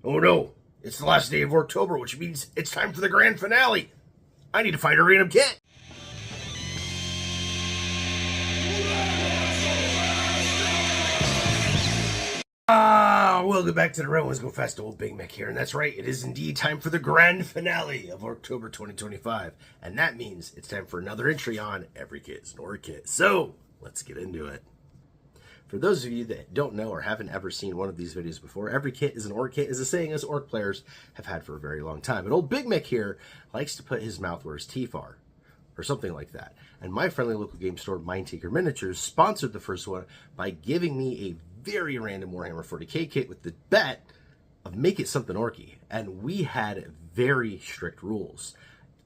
Oh no, it's the last day of Orktober, which means it's time for the grand finale. I need to find a random kit. Welcome back to the Realms Go Festival. Big Mek here, and that's right, it is indeed time for the grand finale of Orktober 2025, and that means it's time for another entry on Every Kit is an Ork Kit. So, let's get into it. For those of you that don't know or haven't ever seen one of these videos before, Every Kit is an Ork Kit is a saying us Ork players have had for a very long time. But old Big Mek here likes to put his mouth where his teeth are, or something like that. And my friendly local game store, Mindtaker Miniatures, sponsored the first one by giving me a very random Warhammer 40k kit with the bet of make it something orky. And we had very strict rules.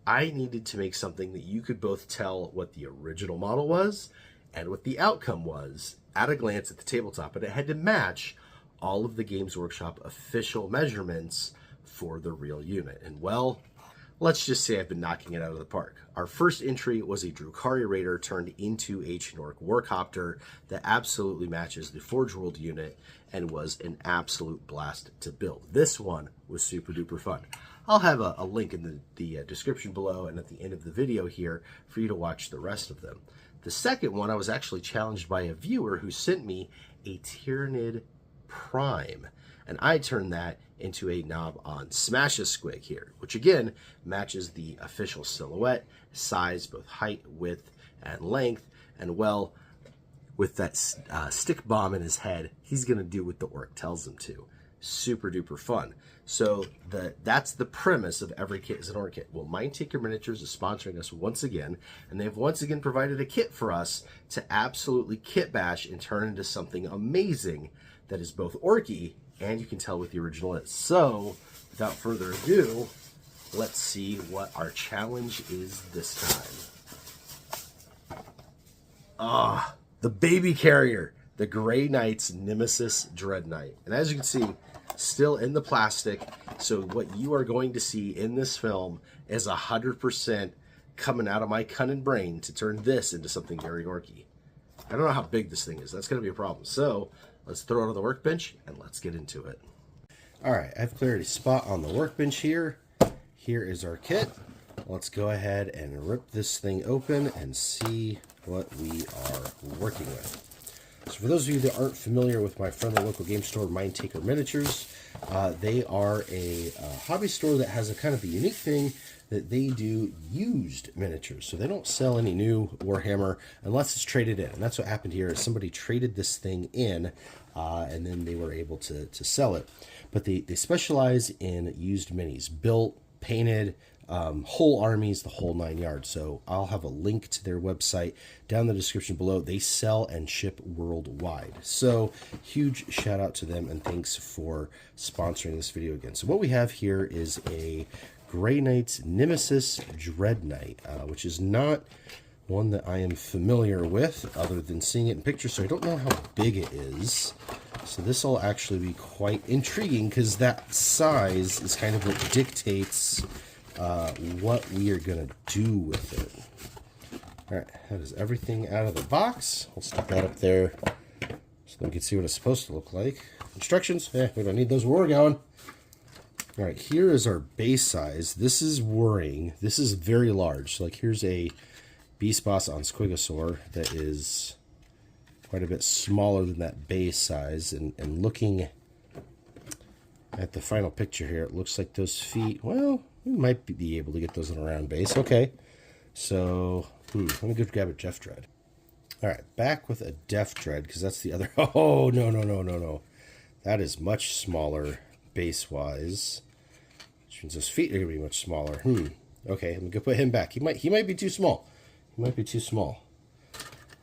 I needed to make something that you could both tell what the original model was and what the outcome was at a glance at the tabletop, and it had to match all of the Games Workshop official measurements for the real unit. And well, let's just say I've been knocking it out of the park. Our first entry was a Drukhari Raider turned into Ancient Ork Warcopter that absolutely matches the Forge World unit and was an absolute blast to build. This one was super duper fun. I'll have a link in the description below and at the end of the video here for you to watch the rest of them. The second one, I was actually challenged by a viewer who sent me a Tyrannid Prime, and I turned that into a knob on Smash a Squig here, which again matches the official silhouette, size, both height, width, and length, and well, with that stick bomb in his head, he's going to do what the orc tells him to. Super duper fun. So that's the premise of Every Kit is an Ork Kit. Well, Mindtaker Miniatures is sponsoring us once again, and they've once again provided a kit for us to absolutely kit bash and turn into something amazing that is both orky and you can tell what the original is. So, without further ado, let's see what our challenge is this time. The baby carrier, the Grey Knight's Nemesis Dread Knight. And as you can see, still in the plastic. So what you are going to see in this film is 100% coming out of my cunning brain to turn this into something very orky. I don't know how big this thing is. That's going to be a problem. So let's throw it on the workbench and let's get into it. All right, I've cleared a spot on the workbench here. Here is our kit. Let's go ahead and rip this thing open and see what we are working with. So for those of you that aren't familiar with my friendly local game store, Mindtaker Miniatures, they are a hobby store that has a kind of a unique thing that they do used miniatures. So they don't sell any new Warhammer unless it's traded in. And that's what happened here is somebody traded this thing in and then they were able to sell it. But they specialize in used minis, built, painted, whole armies, the whole 9 yards. So I'll have a link to their website down in the description below. They sell and ship worldwide. So huge shout out to them and thanks for sponsoring this video again. So what we have here is a Grey Knight's Nemesis Dread Knight, which is not one that I am familiar with other than seeing it in pictures, so I don't know how big it is. So this will actually be quite intriguing because that size is kind of what dictates what we are going to do with it. All right, that is everything out of the box. We'll stick that up there so we can see what it's supposed to look like. Instructions, we don't need those where we're going. All right, here is our base size. This is worrying. This is very large. So like here's a Beast Boss on Squigosaur that is quite a bit smaller than that base size. And looking at the final picture here, it looks like those feet, well, we might be able to get those in a round base. Okay, so let me go grab a Def Dread. All right, back with a Def Dread because that's the other. Oh, no. That is much smaller base-wise. Which means those feet are going to be much smaller. Okay, I'm going to put him back. He might be too small. He might be too small.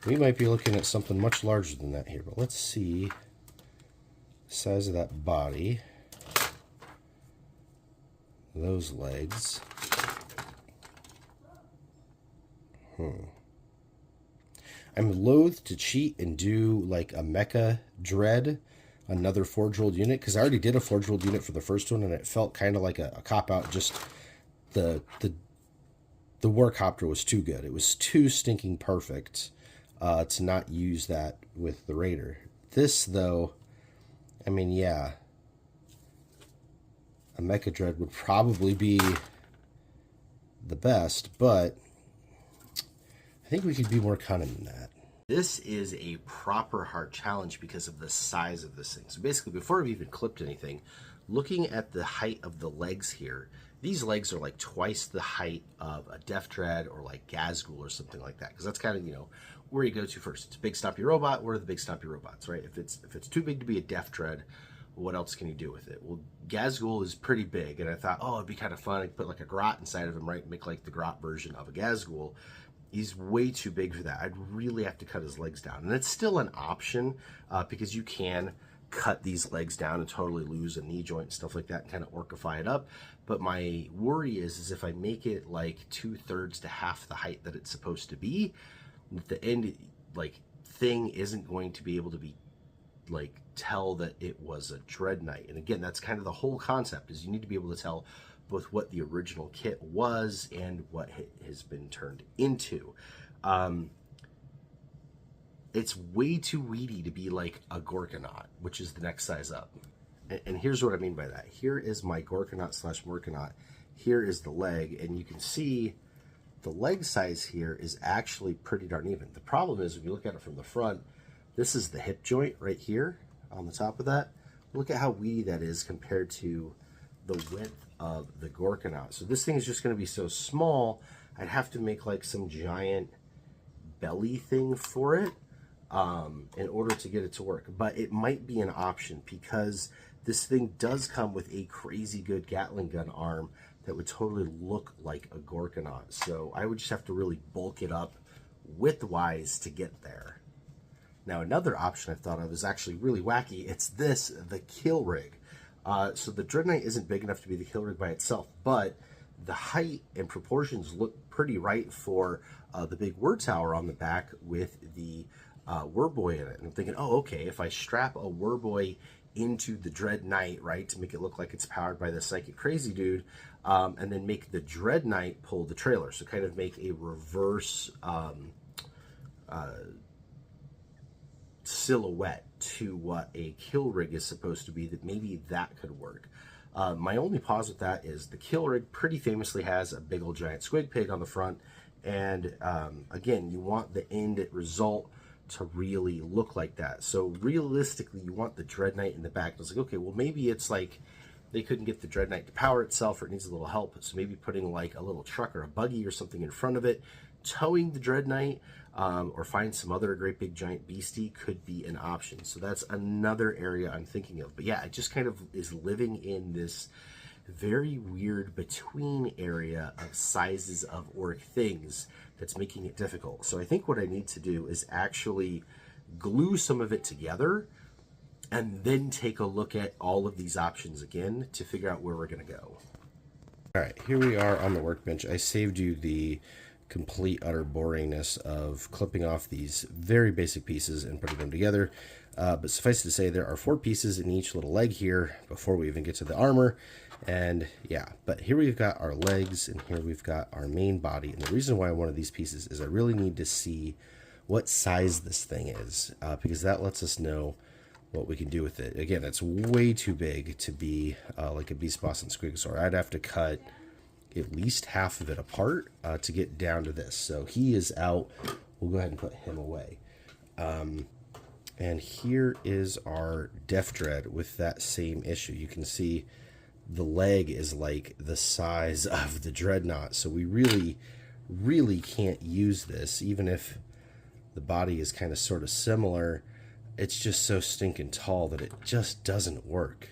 We might be looking at something much larger than that here. But let's see the size of that body. Those legs. I'm loath to cheat and do like a Mecha Dread, another Forge World unit, because I already did a Forge World unit for the first one and it felt kind of like a cop-out. Just the Warcopter was too good. It was too stinking perfect to not use that with the Raider. This, though, I mean, yeah. a Mecha Dread would probably be the best, but I think we could be more cunning than that. This is a proper hard challenge because of the size of this thing. So basically, before I've even clipped anything, looking at the height of the legs here, these legs are like twice the height of a Def Dread or like Gazgul or something like that. Because that's kind of, you know, where you go to first. It's a big stompy robot. Where are the big stompy robots, right? If it's too big to be a Def Dread, what else can you do with it? Well, Gazgul is pretty big, and I thought, oh, it'd be kind of fun. I could put like a grot inside of him, right? Make like the grot version of a Gazgul. He's way too big for that. I'd really have to cut his legs down. And it's still an option because you can cut these legs down and totally lose a knee joint and stuff like that and kind of orcify it up. But my worry is if I make it like 2/3 to half the height that it's supposed to be, the end like thing isn't going to be able to be like tell that it was a Dread Knight. And again, that's kind of the whole concept, is you need to be able to tell both what the original kit was and what it has been turned into. It's way too weedy to be like a Gorkanaut, which is the next size up. And here's what I mean by that. Here is my Gorkanaut / Morkanaut. Here is the leg, and you can see the leg size here is actually pretty darn even. The problem is, when you look at it from the front, this is the hip joint right here on the top of that. Look at how weedy that is compared to the width of the Gorkanaut. So this thing is just going to be so small, I'd have to make like some giant belly thing for it in order to get it to work. But it might be an option because this thing does come with a crazy good Gatling gun arm that would totally look like a Gorkanaut. So I would just have to really bulk it up width-wise to get there. Now, another option I've thought of is actually really wacky. It's this, the kill rig. So the Dread Knight isn't big enough to be the kill rig by itself, but the height and proportions look pretty right for the big word tower on the back with the Wurboy in it. And I'm thinking, oh, okay, if I strap a Wurboy into the Dread Knight, right, to make it look like it's powered by the Psychic Crazy Dude, and then make the Dread Knight pull the trailer. So kind of make a reverse silhouette to what a kill rig is supposed to be, that maybe that could work. My only pause with that is the kill rig pretty famously has a big old giant squig pig on the front, and again, you want the end result to really look like that. So realistically, you want the Dread Knight in the back. I was like, okay, well, maybe it's like they couldn't get the Dread Knight to power itself, or it needs a little help, so maybe putting like a little truck or a buggy or something in front of it, towing the Dread Knight, or find some other great big giant beastie could be an option. So that's another area I'm thinking of. But yeah, it just kind of is living in this very weird between area of sizes of Ork things that's making it difficult. So I think what I need to do is actually glue some of it together and then take a look at all of these options again to figure out where we're going to go. All right, here we are on the workbench. I saved you the complete utter boringness of clipping off these very basic pieces and putting them together. But suffice to say, there are 4 pieces in each little leg here before we even get to the armor. And yeah, but here we've got our legs, and here we've got our main body. And the reason why I wanted these pieces is I really need to see what size this thing is, because that lets us know what we can do with it. Again, it's way too big to be like a Beast Boss and Squigosaur. I'd have to cut at least half of it apart to get down to this. So he is out. We'll go ahead and put him away. And here is our Def Dread with that same issue. You can see the leg is like the size of the Dreadnought. So we really can't use this, even if the body is kind of sort of similar. It's just so stinking tall that it just doesn't work.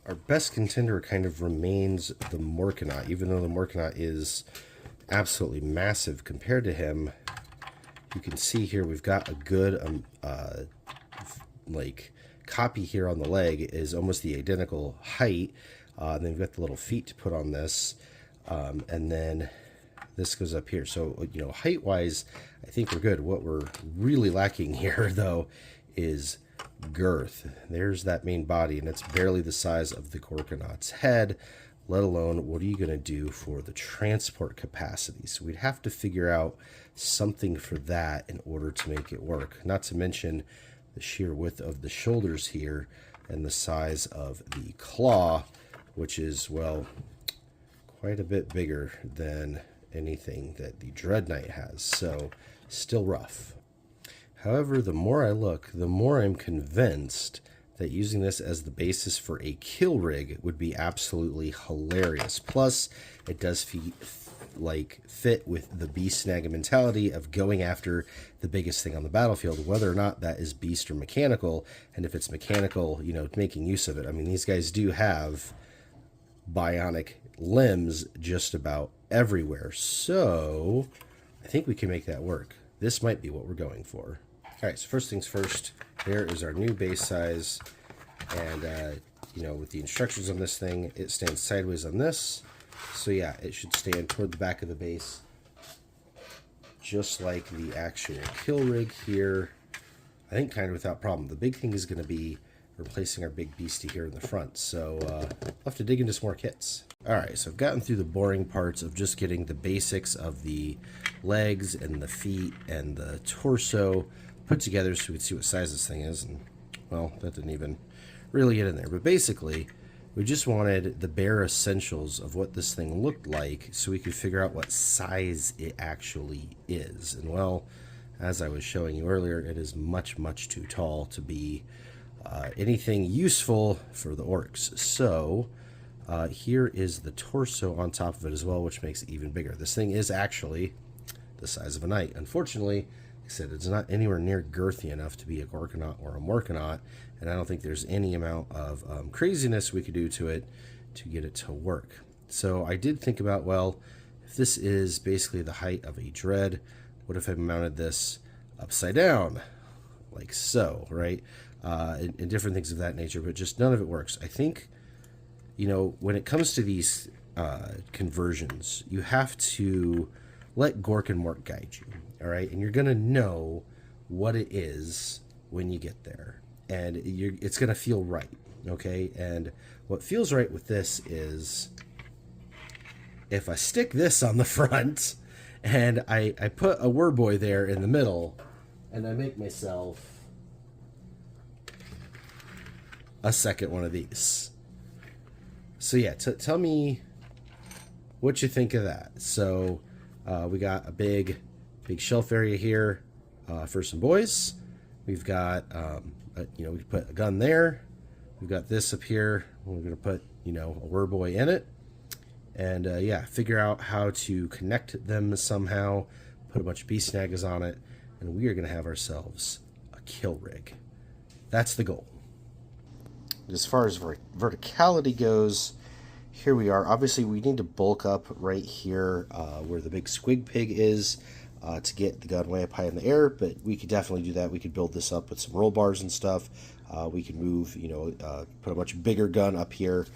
Our best contender kind of remains the Morkanaut, even though the Morkanaut is absolutely massive compared to him. You can see here we've got a good like copy here on the leg is almost the identical height. And then we've got the little feet to put on this, and then this goes up here. So, you know, height wise, I think we're good. What we're really lacking here though is girth. There's that main body, and it's barely the size of the Gorkanaut's head, let alone what are you going to do for the transport capacity. So we'd have to figure out something for that in order to make it work, not to mention the sheer width of the shoulders here and the size of the claw, which is, well, quite a bit bigger than anything that the Dread Knight has, so still rough. However, the more I look, the more I'm convinced that using this as the basis for a kill rig would be absolutely hilarious. Plus, it does fit with the beast snag mentality of going after the biggest thing on the battlefield, whether or not that is beast or mechanical. And if it's mechanical, you know, making use of it. I mean, these guys do have bionic limbs just about everywhere, so I think we can make that work. This might be what we're going for. All right, so first things first, there is our new base size, and you know, with the instructions on this thing, it stands sideways on this, so yeah, it should stand toward the back of the base, just like the actual kill rig here. I think kind of without problem. The big thing is going to be replacing our big beastie here in the front, so I'll have to dig into some more kits. Alright, so I've gotten through the boring parts of just getting the basics of the legs and the feet and the torso put together so we can see what size this thing is, and well, that didn't even really get in there. But basically, we just wanted the bare essentials of what this thing looked like so we could figure out what size it actually is. And well, as I was showing you earlier, it is much, much too tall to be anything useful for the orcs. So here is the torso on top of it as well, which makes it even bigger. This thing is actually the size of a knight. Unfortunately, like I said, it's not anywhere near girthy enough to be a Gorkanaut or a Morkanaut, and I don't think there's any amount of craziness we could do to it to get it to work. So I did think about, well, if this is basically the height of a dread, what if I mounted this upside down, like so, right? And different things of that nature, but just none of it works. I think, you know, when it comes to these conversions, you have to let Gork and Mork guide you, all right? And you're going to know what it is when you get there. And it's going to feel right, okay? And what feels right with this is if I stick this on the front and I put a Werboy there in the middle and I make myself a second one of these. So yeah, tell me what you think of that. So we got a big shelf area here for some boys. We've got you know, we put a gun there. We've got this up here. We're gonna put, you know, a Werboy in it, and yeah, figure out how to connect them somehow. Put a bunch of beast snaggers on it, and we are gonna have ourselves a kill rig. That's the goal. As far as verticality goes, here we are. Obviously, we need to bulk up right here where the big squig pig is to get the gun way up high in the air, but we could definitely do that. We could build this up with some roll bars and stuff. We could move, you know, put a much bigger gun up here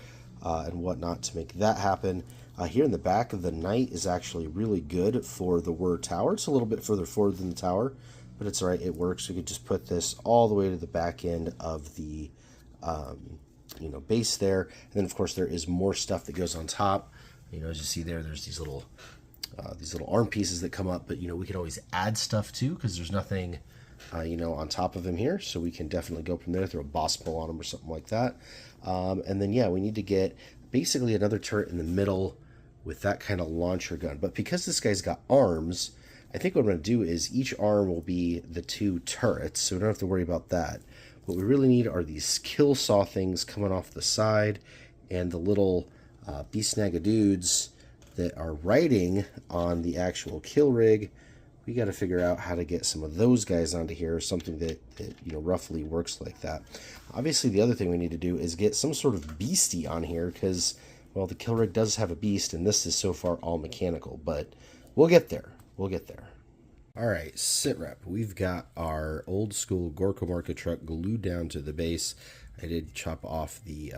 and whatnot to make that happen. Here in the back of the knight is actually really good for the Word Tower. It's a little bit further forward than the tower, but it's all right. It works. We could just put this all the way to the back end of the you know, base there, and then of course there is more stuff that goes on top. You know, as you see there, there's these little arm pieces that come up, but you know, we could always add stuff too because there's nothing you know, on top of him here, so we can definitely go from there, throw a boss pull on him or something like that. And then yeah, we need to get basically another turret in the middle with that kind of launcher gun. But because this guy's got arms, I think what I'm going to do is each arm will be the two turrets, so we don't have to worry about that. What we really need are these kill saw things coming off the side and the little beast dudes that are riding on the actual kill rig. We got to figure out how to get some of those guys onto here, something that you know, roughly works like that. Obviously, the other thing we need to do is get some sort of beastie on here because, well, the kill rig does have a beast, and this is so far all mechanical, but we'll get there. We'll get there. All right, sit rep. We've got our old school Gorkamorka truck glued down to the base. I did chop off the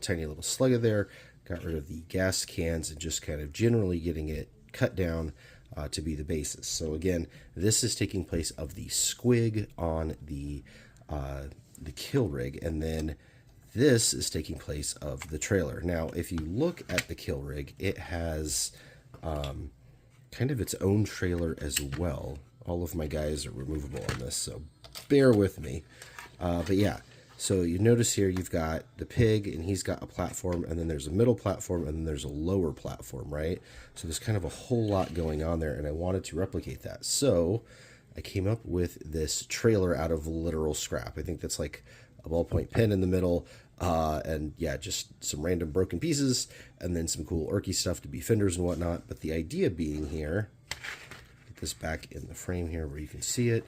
tiny little slugger there, got rid of the gas cans, and just kind of generally getting it cut down to be the basis. So again, this is taking place of the squig on the kill rig, and then this is taking place of the trailer. Now, if you look at the kill rig, it has kind of its own trailer as well. All of my guys are removable on this, so bear with me. But yeah, So you notice here you've got the pig, and he's got a platform, and then there's a middle platform, and then there's a lower platform, right? So there's kind of a whole lot going on there, and I wanted to replicate that. So I came up with this trailer out of literal scrap. I think that's like a ballpoint pen in the middle, and yeah, just some random broken pieces, and then some cool Orky stuff to be fenders and whatnot. But the idea being here, get this back in the frame here where you can see it.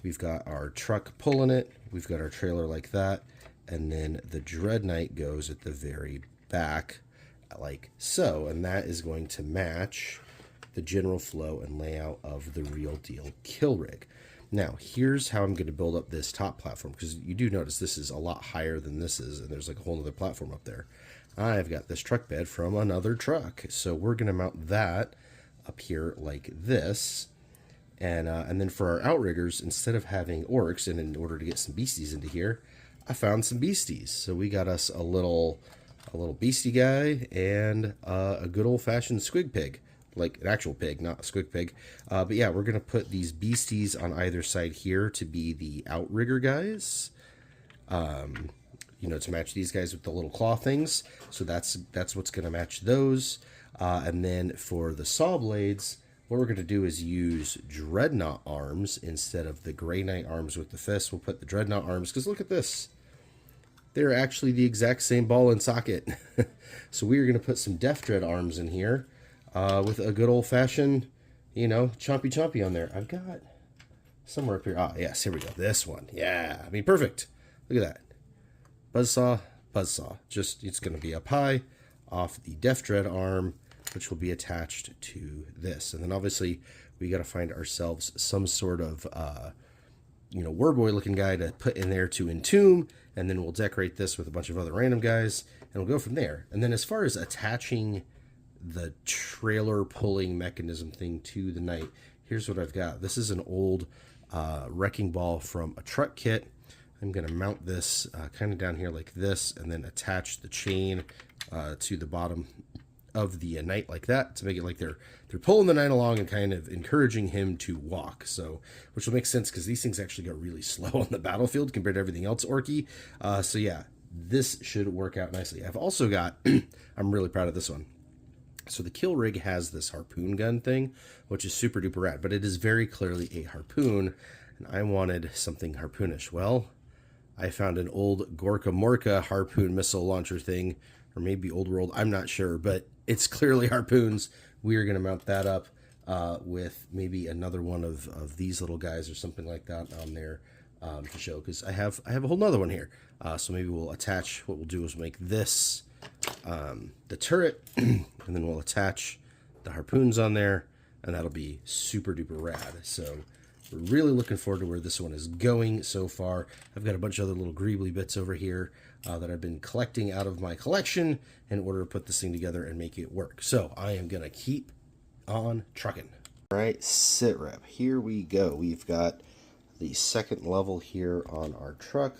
We've got our truck pulling it. We've got our trailer like that. And then the Dread Knight goes at the very back like so. And that is going to match the general flow and layout of the real deal kill rig. Now, here's how I'm going to build up this top platform, because you do notice this is a lot higher than this is, and there's like a whole other platform up there. I've got this truck bed from another truck. So we're going to mount that up here like this. And then for our outriggers, instead of having orcs, and in order to get some beasties into here, I found some beasties. So we got us a little beastie guy and a good old-fashioned squig pig, like an actual pig, not a squig pig. But yeah, we're gonna put these beasties on either side here to be the outrigger guys. You know, to match these guys with the little claw things. So that's what's gonna match those. And then for the saw blades, what we're going to do is use Dreadnought arms instead of the Grey Knight arms with the fist. We'll put the Dreadnought arms, because look at this. They're actually the exact same ball and socket. So we are going to put some Death Dread arms in here with a good old-fashioned, you know, chompy on there. I've got somewhere up here. Ah, yes, here we go. This one. Yeah, I mean, perfect. Look at that. Buzzsaw. Just, it's going to be up high off the Death Dread arm, which will be attached to this. And then obviously we got to find ourselves some sort of, you know, Warboy looking guy to put in there to entomb, and then we'll decorate this with a bunch of other random guys, and we'll go from there. And then as far as attaching the trailer pulling mechanism thing to the knight, here's what I've got. This is an old wrecking ball from a truck kit. I'm going to mount this kind of down here like this, and then attach the chain to the bottom of the knight like that, to make it like they're pulling the knight along and kind of encouraging him to walk. So, which will make sense, because these things actually got really slow on the battlefield compared to everything else Orky. So yeah, this should work out nicely. I've also got, I'm really proud of this one. So the kill rig has this harpoon gun thing, which is super duper rad, but it is very clearly a harpoon, and I wanted something harpoonish. Well, I found an old Gorka Morka harpoon missile launcher thing, or maybe Old World, I'm not sure, but it's clearly harpoons. We are going to mount that up with maybe another one of these little guys or something like that on there to show, because I have a whole nother one here. So maybe we'll attach, what we'll do is make this the turret, and then we'll attach the harpoons on there, and that'll be super duper rad. So we're really looking forward to where this one is going so far. I've got a bunch of other little greebly bits over here that I've been collecting out of my collection in order to put this thing together and make it work. So I am going to keep on trucking. All right, sit rep. Here we go. We've got the second level here on our truck.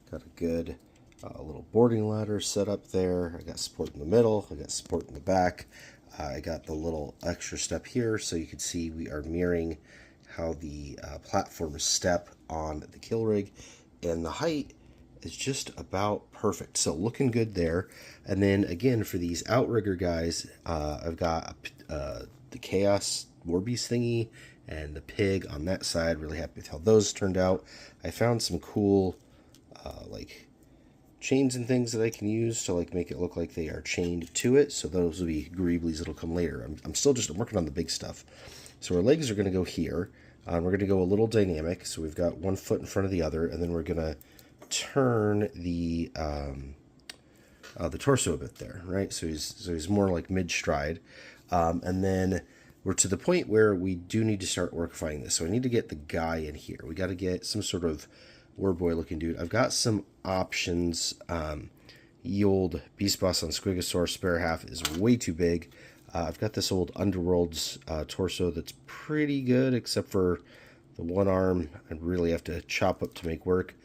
Got a good little boarding ladder set up there. I got support in the middle. I got support in the back. I got the little extra step here, so you can see we are mirroring how the platforms step on the kill rig, and the height is just about perfect. So looking good there. And then again, for these outrigger guys, I've got the Chaos Warbeast thingy and the pig on that side. Really happy with how those turned out. I found some cool like chains and things that I can use to like make it look like they are chained to it. So those will be greeblies that'll come later. I'm still just working on the big stuff. So our legs are going to go here. We're going to go a little dynamic. So we've got one foot in front of the other, and then we're going to turn the torso a bit there, right? So he's more like mid-stride. And then we're to the point where we do need to start orcifying this. So I need to get the guy in here. We got to get some sort of warboy looking dude. I've got some options. The old Beast Boss on Squigosaur spare half is way too big. I've got this old Underworld's torso that's pretty good, except for the one arm I'd really have to chop up to make work.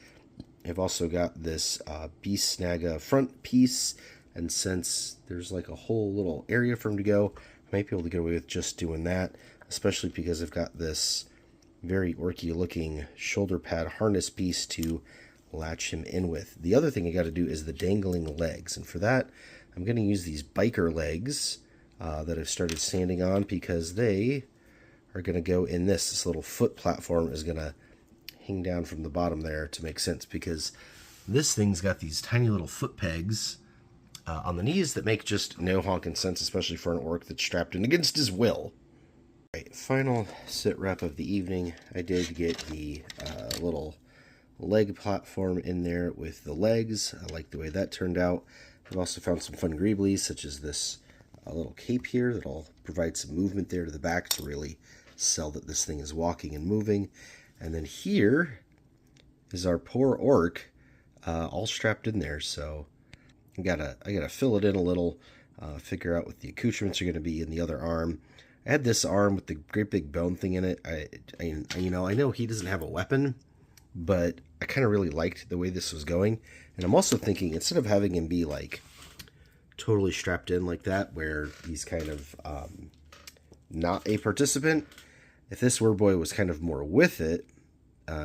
I've also got this Beast Snaga front piece, and since there's like a whole little area for him to go, I might be able to get away with just doing that, especially because I've got this very orky looking shoulder pad harness piece to latch him in with. The other thing I got to do is the dangling legs, and for that I'm going to use these biker legs that I've started sanding on, because they are going to go in this little foot platform is going to hang down from the bottom there to make sense, because this thing's got these tiny little foot pegs on the knees that make just no honking sense, especially for an orc that's strapped in against his will. Right, final sit rep of the evening. I did get the little leg platform in there with the legs. I like the way that turned out. I've also found some fun greeblies, such as this little cape here that'll provide some movement there to the back to really sell that this thing is walking and moving. And then here is our poor orc, all strapped in there. So I gotta fill it in a little, figure out what the accoutrements are going to be in the other arm. I had this arm with the great big bone thing in it. I know he doesn't have a weapon, but I kind of really liked the way this was going. And I'm also thinking, instead of having him be like totally strapped in like that, where he's kind of not a participant, if this Werboy was kind of more with it,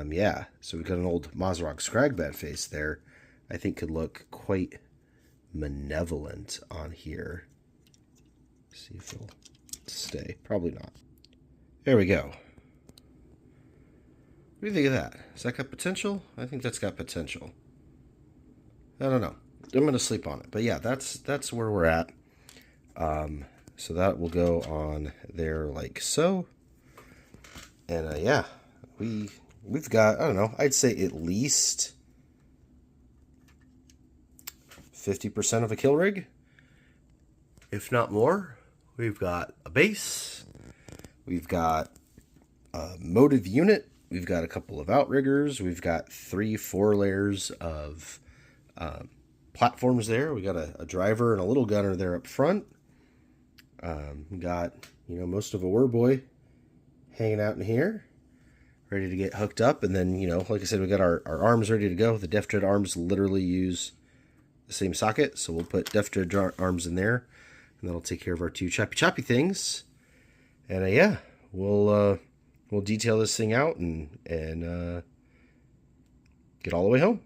yeah. So we've got an old Mazarok Scragbat face there. I think could look quite malevolent on here. See if it'll stay. Probably not. There we go. What do you think of that? Has that got potential? I think that's got potential. I don't know. I'm going to sleep on it. But yeah, that's where we're at. So that will go on there like so. And yeah, we've got, I don't know, I'd say at least 50% of a kill rig, if not more. We've got a base, we've got a motive unit, we've got a couple of outriggers, we've got 3-4 layers of platforms there. We got a driver and a little gunner there up front. We got, most of a Werboy hanging out in here, ready to get hooked up. And then, like I said, we got our arms ready to go. The Def Dread arms literally use the same socket, so we'll put Def Dread arms in there, and that'll take care of our two choppy things. And yeah, we'll detail this thing out and get all the way home.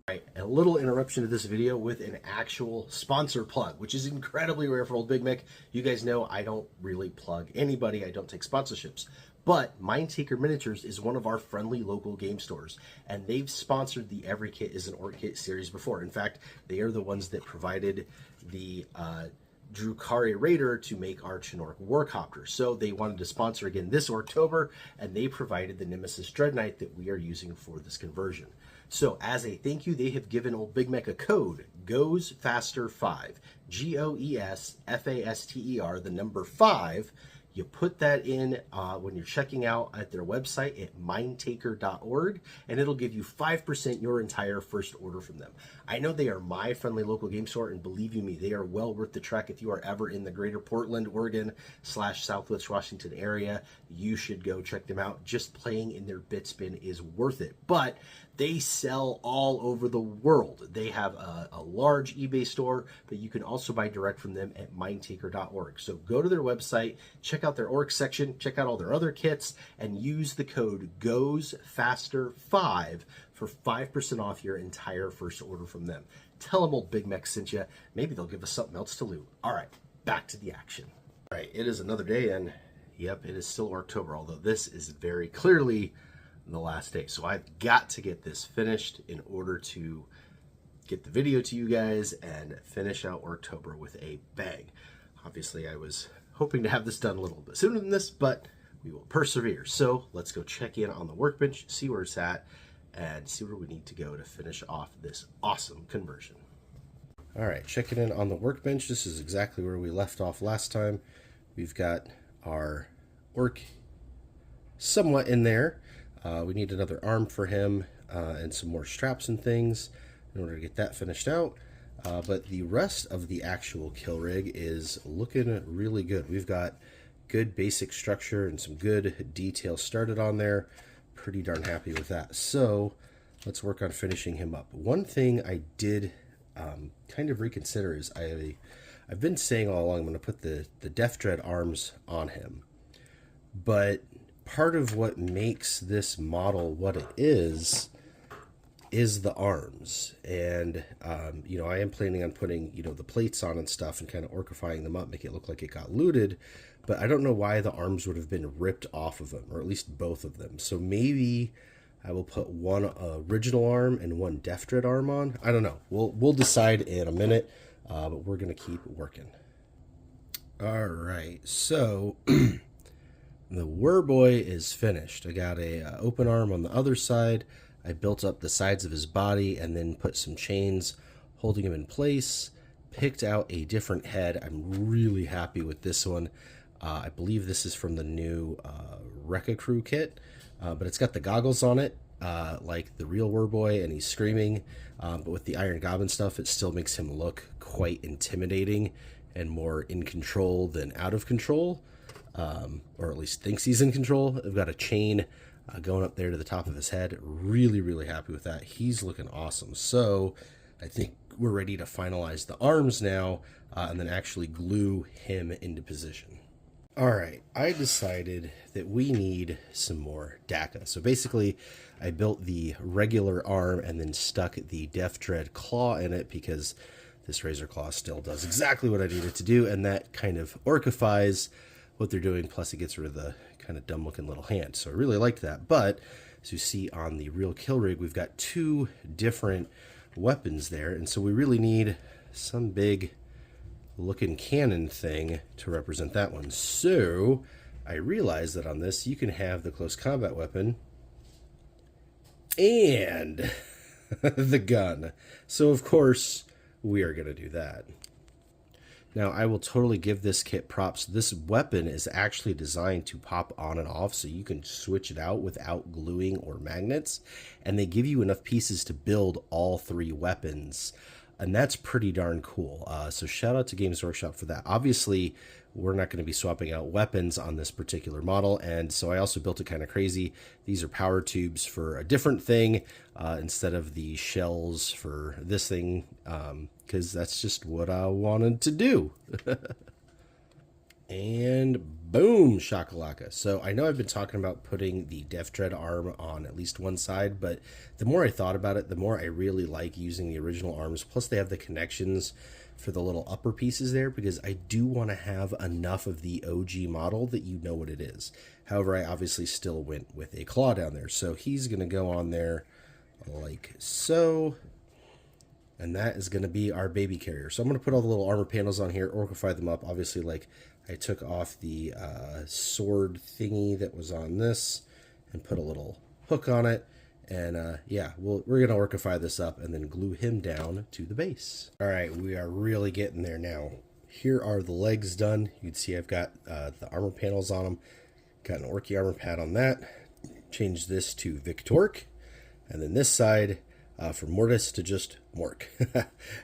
Right, a little interruption to this video with an actual sponsor plug, which is incredibly rare for old Big Mek. You guys know I don't really plug anybody. I don't take sponsorships. But Mindtaker Miniatures is one of our friendly local game stores, and they've sponsored the Every Kit is an Ork Kit series before. In fact, they are the ones that provided the Drukhari Raider to make our Chinork Warcopter. So they wanted to sponsor again this Orktober, and they provided the Nemesis Dread Knight that we are using for this conversion. So as a thank you, they have given old Big Mek a code, GOESFASTER5, GOESFASTER, the number 5. You put that in when you're checking out at their website at mindtaker.org, and it'll give you 5% your entire first order from them. I know they are my friendly local game store, and believe you me, they are well worth the trek. If you are ever in the greater Portland, Oregon / Southwest Washington area, you should go check them out. Just playing in their bit spin is worth it. But they sell all over the world. They have a large eBay store, but you can also buy direct from them at mindtaker.org. So go to their website, check out their orc section, check out all their other kits, and use the code GOESFASTER5 for 5% off your entire first order from them. Tell them old Big Mek sent you. Maybe they'll give us something else to loot. All right, back to the action. All right, it is another day, and yep, it is still Orktober, although this is very clearly the last day. So I've got to get this finished in order to get the video to you guys and finish out Orktober with a bang. Obviously, I was hoping to have this done a little bit sooner than this, but we will persevere. So let's go check in on the workbench, see where it's at, and see where we need to go to finish off this awesome conversion. All right, checking in on the workbench. This is exactly where we left off last time. We've got our orc somewhat in there. We need another arm for him and some more straps and things in order to get that finished out. But the rest of the actual kill rig is looking really good. We've got good basic structure and some good detail started on there. Pretty darn happy with that. So let's work on finishing him up. One thing I did kind of reconsider is I've been saying all along I'm going to put the Def Dread arms on him. But part of what makes this model what it is is the arms. And, you know, I am planning on putting, you know, the plates on and stuff and kind of orcifying them up, make it look like it got looted. But I don't know why the arms would have been ripped off of them, or at least both of them. So maybe I will put one original arm and one Def Dread arm on. I don't know. We'll decide in a minute, but we're going to keep working. All right, so the Werboy is finished. I got a open arm on the other side. I built up the sides of his body and then put some chains holding him in place. Picked out a different head. I'm really happy with this one. I believe this is from the new Rekka Crew kit, but it's got the goggles on it, like the real Werboy, and he's screaming. But with the Iron Goblin stuff, it still makes him look quite intimidating and more in control than out of control, or at least thinks he's in control. I've got a chain going up there to the top of his head. Really, really happy with that. He's looking awesome. So I think we're ready to finalize the arms now, and then actually glue him into position. All right, I decided that we need some more DACA. So basically, I built the regular arm and then stuck the Def Dread claw in it because this Razor Claw still does exactly what I need it to do, and that kind of orcifies what they're doing, plus it gets rid of the kind of dumb-looking little hand. So I really liked that. But as you see on the real kill rig, we've got two different weapons there, and so we really need some big looking cannon thing to represent that one. So I realized that on this you can have the close combat weapon and the gun. So of course we are going to do that. Now I will totally give this kit props. This weapon is actually designed to pop on and off, so you can switch it out without gluing or magnets, and they give you enough pieces to build all three weapons. And that's pretty darn cool. So shout out to Games Workshop for that. Obviously, we're not going to be swapping out weapons on this particular model. And so I also built it kind of crazy. These are power tubes for a different thing instead of the shells for this thing, because that's just what I wanted to do. And boom, shakalaka. So I know I've been talking about putting the Def Dread arm on at least one side, but the more I thought about it, the more I really like using the original arms. Plus they have the connections for the little upper pieces there, because I do want to have enough of the OG model that you know what it is. However, I obviously still went with a claw down there. So he's going to go on there like so. And that is going to be our baby carrier. So I'm going to put all the little armor panels on here, orcify them up. Obviously, like, I took off the sword thingy that was on this and put a little hook on it. And yeah, we're going to orcify this up and then glue him down to the base. All right, we are really getting there now. Here are the legs done. You can see I've got the armor panels on them. Got an Orky armor pad on that. Changed this to Victork. And then this side, from Mortis to just Mork.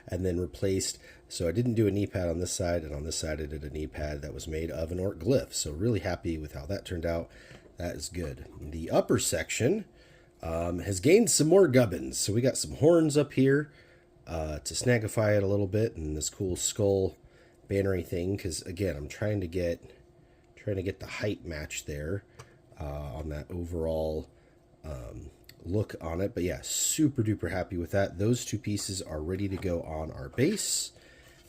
And then replaced, so I didn't do a knee pad on this side, and on this side I did a knee pad that was made of an Ork glyph. So really happy with how that turned out. That is good. The upper section has gained some more gubbins. So we got some horns up here to snagify it a little bit, and this cool skull bannery thing, because again, I'm trying to get the height match there on that overall look on it. But yeah, super duper happy with that. Those two pieces are ready to go on our base,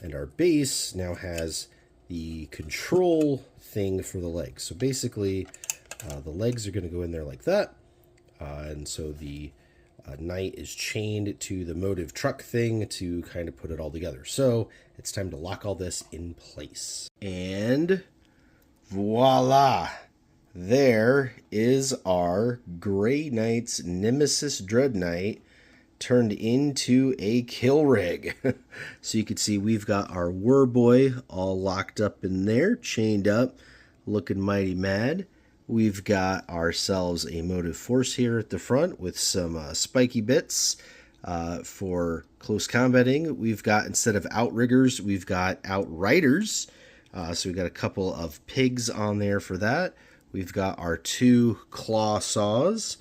and our base now has the control thing for the legs. So basically the legs are going to go in there like that, and so the knight is chained to the motive truck thing to kind of put it all together. So it's time to lock all this in place, and voila, there is our Grey Knight's Nemesis Dread Knight turned into a kill rig. So you can see we've got our Werboy all locked up in there, chained up, looking mighty mad. We've got ourselves a motive force here at the front with some spiky bits for close combating. We've got, instead of outriggers, we've got outriders. So we've got a couple of pigs on there for that. We've got our two claw saws.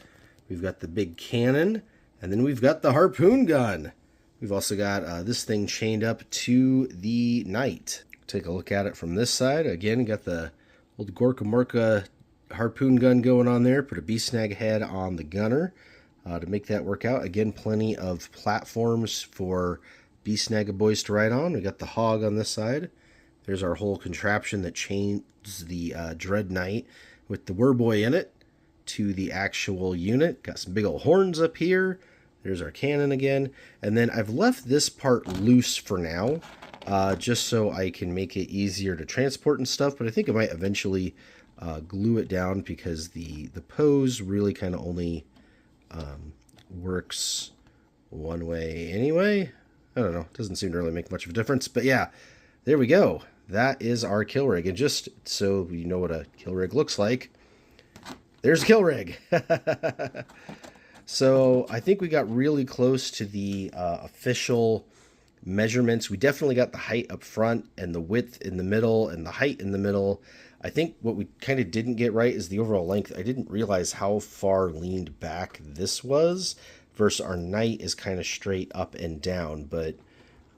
We've got the big cannon. And then we've got the harpoon gun. We've also got this thing chained up to the knight. Take a look at it from this side. Again, got the old Gorka Morka harpoon gun going on there. Put a beast snag head on the gunner. to make that work out. Again, plenty of platforms for Beast Snagga boys to ride on. We got the hog on this side. There's our whole contraption that chains the Dread Knight with the Werboy in it to the actual unit. Got some big old horns up here. There's our cannon again. And then I've left this part loose for now, just so I can make it easier to transport and stuff. But I think I might eventually glue it down, because the pose really kind of only works one way anyway. I don't know. Doesn't seem to really make much of a difference. But yeah, there we go. That is our kill rig. And just so you know what a kill rig looks like, there's a kill rig. So I think we got really close to the official measurements. We definitely got the height up front and the width in the middle and the height in the middle. I think what we kind of didn't get right is the overall length. I didn't realize how far leaned back this was versus our knight is kind of straight up and down. But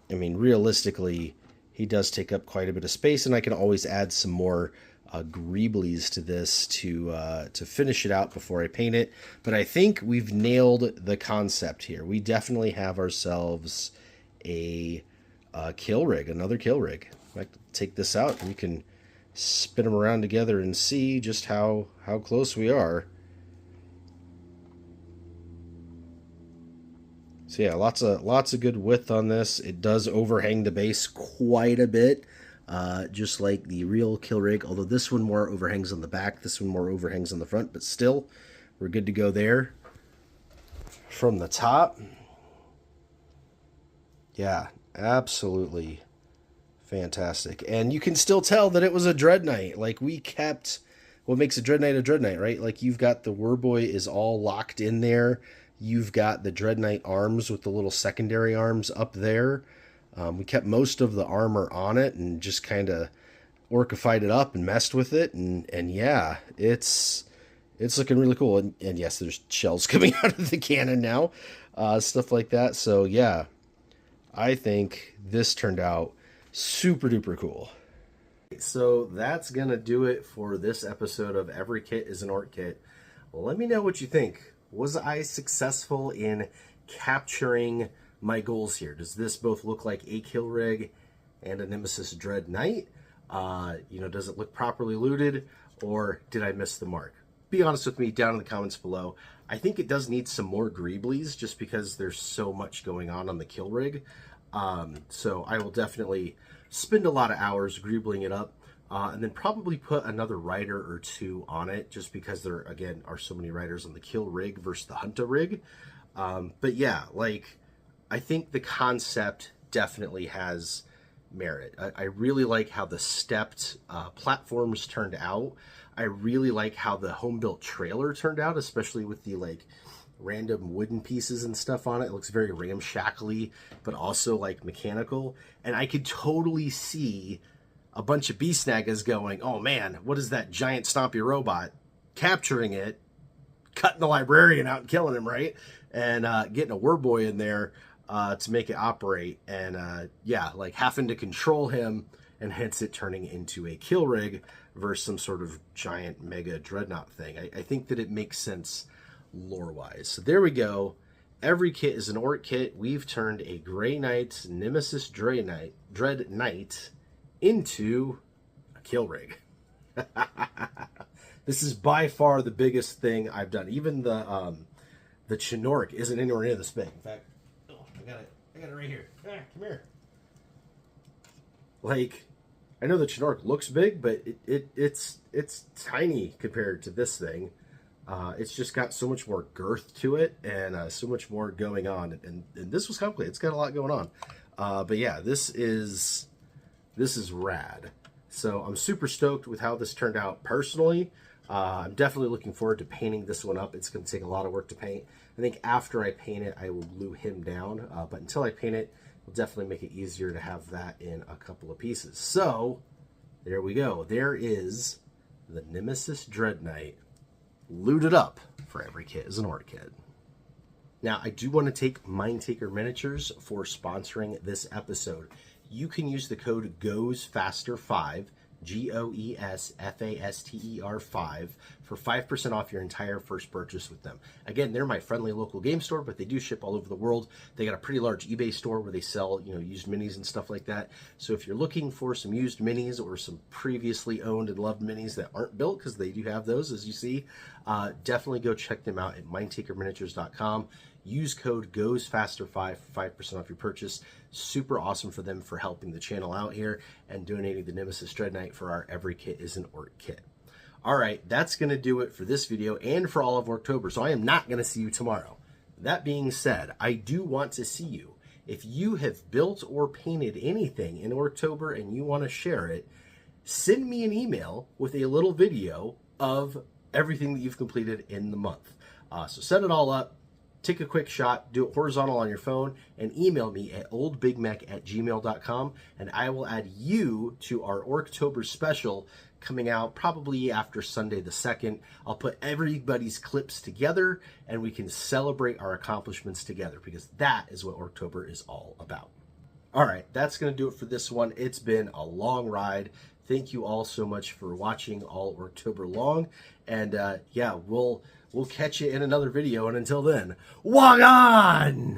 I mean, realistically, he does take up quite a bit of space, and I can always add some more greeblies to this to finish it out before I paint it. But I think we've nailed the concept here. We definitely have ourselves a kill rig, another kill rig. I might take this out and we can spin them around together and see just how close we are. So yeah, lots of good width on this. It does overhang the base quite a bit, just like the real kill rig, although this one more overhangs on the back, this one more overhangs on the front, but still, we're good to go there. From the top, yeah, absolutely fantastic. And you can still tell that it was a Dread Knight. Like, we kept what makes a Dread Knight, right? Like, you've got the Werboy is all locked in there. You've got the Dread Knight arms with the little secondary arms up there. We kept most of the armor on it and just kind of orcified it up and messed with it. And yeah, it's looking really cool. And yes, there's shells coming out of the cannon now, stuff like that. So yeah, I think this turned out super duper cool. So that's going to do it for this episode of Every Kit is an Ork Kit. Well, let me know what you think. Was I successful in capturing my goals here? Does this both look like a kill rig and a Nemesis Dread Knight? Does it look properly looted, or did I miss the mark? Be honest with me down in the comments below. I think it does need some more greeblies just because there's so much going on the kill rig. So I will definitely spend a lot of hours greebling it up. And then probably put another rider or two on it, just because there, again, are so many riders on the kill rig versus the hunter rig. But yeah, like, I think the concept definitely has merit. I really like how the stepped platforms turned out. I really like how the home-built trailer turned out, especially with the, like, random wooden pieces and stuff on it. It looks very ramshackly, but also, like, mechanical. And I could totally see a bunch of Beast Snaggas going, oh man, what is that giant stompy robot? Capturing it, cutting the librarian out and killing him, right? And getting a Werboy in there to make it operate. And yeah, like having to control him, and hence it turning into a kill rig versus some sort of giant mega dreadnought thing. I think that it makes sense lore-wise. So there we go. Every kit is an Ork Kit. We've turned a Grey Knight Nemesis Dread Knight into a kill rig. This is by far the biggest thing I've done. Even the Chinork isn't anywhere near this big. In fact, I got it right here. Come here. Like, I know the Chinork looks big, but it's tiny compared to this thing. It's just got so much more girth to it, and so much more going on. And this was complicated. It's got a lot going on. But yeah, this is rad. So I'm super stoked with how this turned out personally. I'm definitely looking forward to painting this one up. It's going to take a lot of work to paint. I think after I paint it, I will glue him down. But until I paint it, it'll definitely make it easier to have that in a couple of pieces. So there we go. There is the Nemesis Dread Knight looted up for Every Kit is an Ork Kit. Now, I do want to take Mindtaker Miniatures for sponsoring this episode. You can use the code GOESFASTER5, GOESFASTER 5 for 5% off your entire first purchase with them. Again, they're my friendly local game store, but they do ship all over the world. They got a pretty large eBay store where they sell, used minis and stuff like that. So if you're looking for some used minis or some previously owned and loved minis that aren't built, because they do have those, as you see, definitely go check them out at mindtakerminiatures.com. Use code GOESFASTER5 for 5% off your purchase. Super awesome for them for helping the channel out here and donating the Nemesis Dread Knight for our Every Kit is an Ork Kit. All right, that's going to do it for this video and for all of Orktober, so I am not going to see you tomorrow. That being said, I do want to see you. If you have built or painted anything in Orktober and you want to share it, send me an email with a little video of everything that you've completed in the month. So set it all up. Take a quick shot, do it horizontal on your phone, and email me at oldbigmek@gmail.com, and I will add you to our Orktober special coming out probably after Sunday the 2nd. I'll put everybody's clips together, and we can celebrate our accomplishments together, because that is what Orktober is all about. All right, that's going to do it for this one. It's been a long ride. Thank you all so much for watching all Orktober long, and yeah, we'll catch you in another video, and until then, walk on!